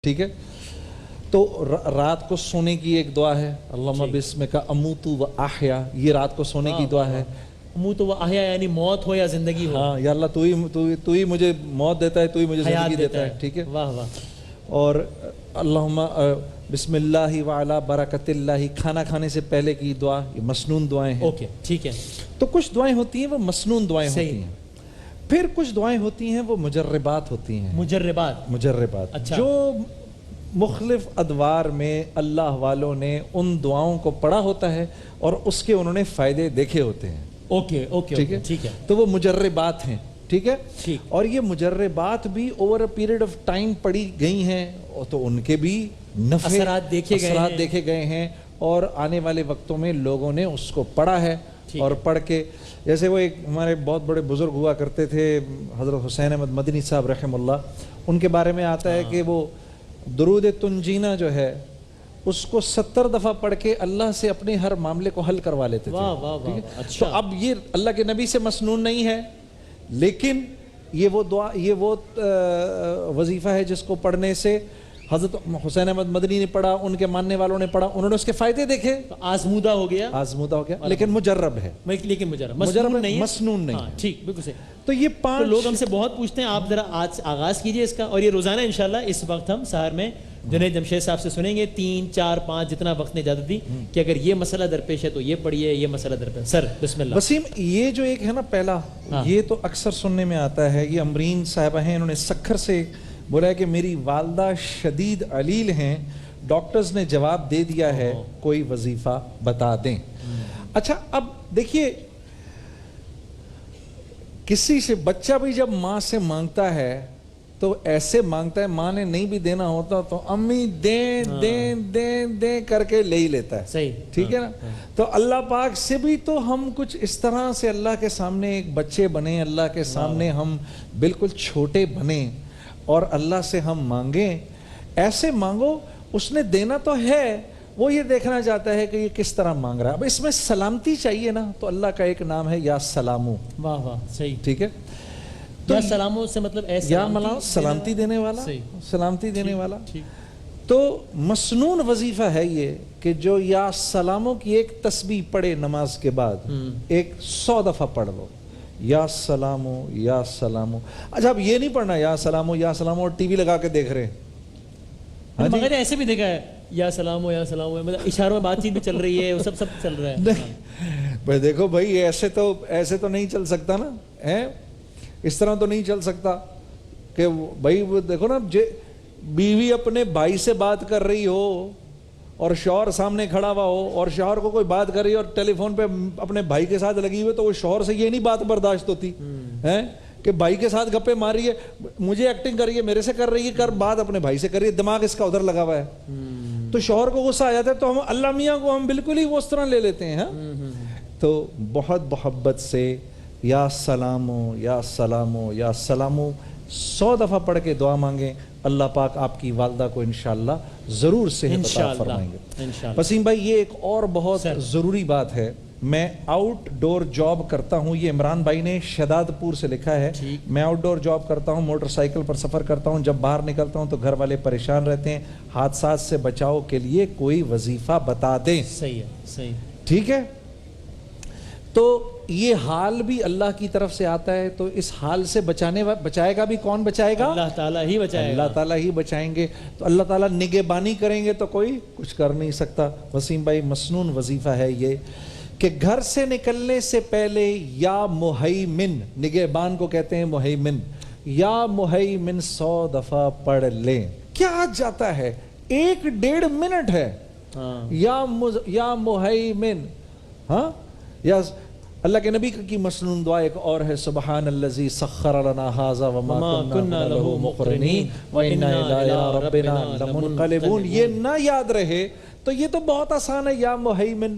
ٹھیک ہے. تو رات کو سونے کی ایک دعا ہے، اللہم بسمک اموت و احیا، یہ رات کو سونے کی دعا ہے. اموت و احیا یعنی موت ہو یا زندگی ہو. ہاں یا اللہ تو ہی مجھے موت دیتا ہے، تو ہی مجھے زندگی دیتا ہے. ٹھیک ہے. واہ واہ. اور اللہم بسم اللہ وعلی برکت اللہ، کھانا کھانے سے پہلے کی دعا، یہ مسنون دعائیں ہیں. اوکے ٹھیک ہے. تو کچھ دعائیں ہوتی ہیں وہ مسنون دعائیں ہوتی ہیں، پھر کچھ دعائیں ہوتی ہیں وہ مجربات ہوتی ہیں. مجربات اچھا. جو مختلف ادوار میں اللہ والوں نے ان دعاؤں کو پڑھا ہوتا ہے اور اس کے انہوں نے فائدے دیکھے ہوتے ہیں. اوکے اوکے ٹھیک ہے. تو وہ مجربات ہیں. ٹھیک ہے. اور یہ مجربات بھی over a period of time پڑھی گئی ہیں، تو ان کے بھی نفع اثرات دیکھے گئے ہیں، اور آنے والے وقتوں میں لوگوں نے اس کو پڑھا ہے. اور پڑھ کے جیسے وہ ایک ہمارے بہت بڑے بزرگ ہوا کرتے تھے حضرت حسین احمد مدنی صاحب رحم اللہ، ان کے بارے میں آتا ہے کہ وہ درود تنجینا جو ہے اس کو 70 دفعہ پڑھ کے اللہ سے اپنے ہر معاملے کو حل کروا لیتے تھے. تو اب یہ اللہ کے نبی سے مسنون نہیں ہے، لیکن یہ وہ دعا، یہ وہ وظیفہ ہے جس کو پڑھنے سے حضرت حسین احمد مدنی نے پڑھا، ان کے ماننے والوں نے پڑھا، انہوں نے اس کے فائدے دیکھے. آزمودہ ہو گیا لیکن مجرب ہے، لیکن مجرب نہیں، مسنون نہیں. ٹھیک بالکل صحیح. تو یہ 5 لوگ ہم سے بہت پوچھتے ہیں، آپ ذرا آج آغاز کیجئے اس کا، اور یہ روزانہ انشاءاللہ اس وقت ہم سحر میں جنید جمشید صاحب سے سنیں گے، 3 4 5 جتنا وقت نے اجازت دی کہ اگر یہ مسئلہ درپیش ہے تو یہ پڑھیے، یہ مسئلہ درپیش. سر بسم اللہ. وسیم، یہ جو ایک ہے نا پہلا، یہ تو اکثر سننے میں آتا ہے. یہ امرین صاحبہ ہیں، انہوں نے سکھر سے بولا ہے کہ میری والدہ شدید علیل ہیں، ڈاکٹرز نے جواب دے دیا ہے کوئی وظیفہ بتا دیں. اچھا اب دیکھیے، کسی سے بچہ بھی جب ماں سے مانگتا ہے تو ایسے مانگتا ہے، ماں نے نہیں بھی دینا ہوتا تو امی دیں دیں دیں دیں کر کے لے ہی لیتا ہے. صحیح. ٹھیک ہے نا. تو اللہ پاک سے بھی تو ہم کچھ اس طرح سے اللہ کے سامنے ایک بچے بنیں، اللہ کے سامنے ہم بالکل چھوٹے بنیں اور اللہ سے ہم مانگیں. ایسے مانگو، اس نے دینا تو ہے، وہ یہ دیکھنا چاہتا ہے کہ یہ کس طرح مانگ رہا ہے. اب اس میں سلامتی چاہیے نا، تو اللہ کا ایک نام ہے یا سلامو. واہ واہ صحیح. ٹھیک ہے. یا سلامو سے مطلب ایسا یا ملا سلامتی دینے والا، سلامتی دینے والا. تو مسنون وظیفہ ہے یہ کہ جو یا سلامو کی ایک تسبیح پڑھے نماز کے بعد، ایک 100 دفعہ پڑھ لو، یا سلامو یا سلامو. اچھا اب یہ نہیں پڑھنا یا سلامو یا سلامو اور ٹی وی لگا کے دیکھ رہے ہیں. مگر ایسے بھی دیکھا ہے یا سلامو یا سلامو، مطلب اشاروں میں بات چیت بھی چل رہی ہے، وہ سب چل رہا ہے. بھائی دیکھو بھائی، ایسے تو نہیں چل سکتا نا، اس طرح تو نہیں چل سکتا کہ بھائی وہ دیکھو نا، بیوی اپنے بھائی سے بات کر رہی ہو اور شوہر سامنے کھڑا ہوا ہو، اور شوہر کو کوئی بات کر رہی ہے اور ٹیلی فون پہ اپنے بھائی کے ساتھ لگی ہوئی، تو وہ شوہر سے یہ نہیں بات برداشت ہوتی ہے کہ بھائی کے ساتھ گپے مار رہی ہے، مجھے ایکٹنگ کر رہی ہے، میرے سے کر رہی ہے، کر بات اپنے بھائی سے کر رہی ہے، دماغ اس کا ادھر لگا ہوا ہے. تو شوہر کو غصہ آ جاتا ہے، تو ہم اللہ میاں کو ہم بالکل ہی اس طرح لے لیتے ہیں. تو بہت محبت سے یا سلامو یا سلامو یا سلامو 100 دفعہ پڑھ کے دعا مانگیں. اللہ پاک آپ کی والدہ کو انشاءاللہ ضرور صحت عطا فرمائیں گے. وسیم بھائی، یہ ایک اور بہت ضروری بات ہے. میں آؤٹ ڈور جاب کرتا ہوں، یہ عمران بھائی نے شہداد پور سے لکھا ہے. میں آؤٹ ڈور جاب کرتا ہوں، موٹر سائیکل پر سفر کرتا ہوں. جب باہر نکلتا ہوں تو گھر والے پریشان رہتے ہیں. حادثات سے بچاؤ کے لیے کوئی وظیفہ بتا دیں. صحیح ہے. صحیح. ٹھیک ہے. تو یہ حال بھی اللہ کی طرف سے آتا ہے، تو اس حال سے بچائے گا بھی کون بچائے گا؟ اللہ تعالیٰ ہی بچائے گا. اللہ تعالیٰ ہی بچائیں گے. تو اللہ تعالیٰ نگہبانی کریں گے تو کوئی کچھ کر نہیں سکتا. وسیم بھائی، مسنون وظیفہ ہے یہ کہ گھر سے نکلنے سے پہلے یا مہیمن، نگہبان کو کہتے ہیں مہیمن، یا مہیمن 100 دفعہ پڑھ لیں. کیا آج جاتا ہے، 1.5 منٹ ہے. یا مہیمن. ہاں، یا اللہ کے نبی کی مسنون دعا ایک اور ہے، سبحان الذی سخر لنا ھذا وما كنا له مقرنین وانا الی ربنا لمنقلبون. یہ نہ یاد رہے تو یہ تو بہت آسان ہے، یا مہیمن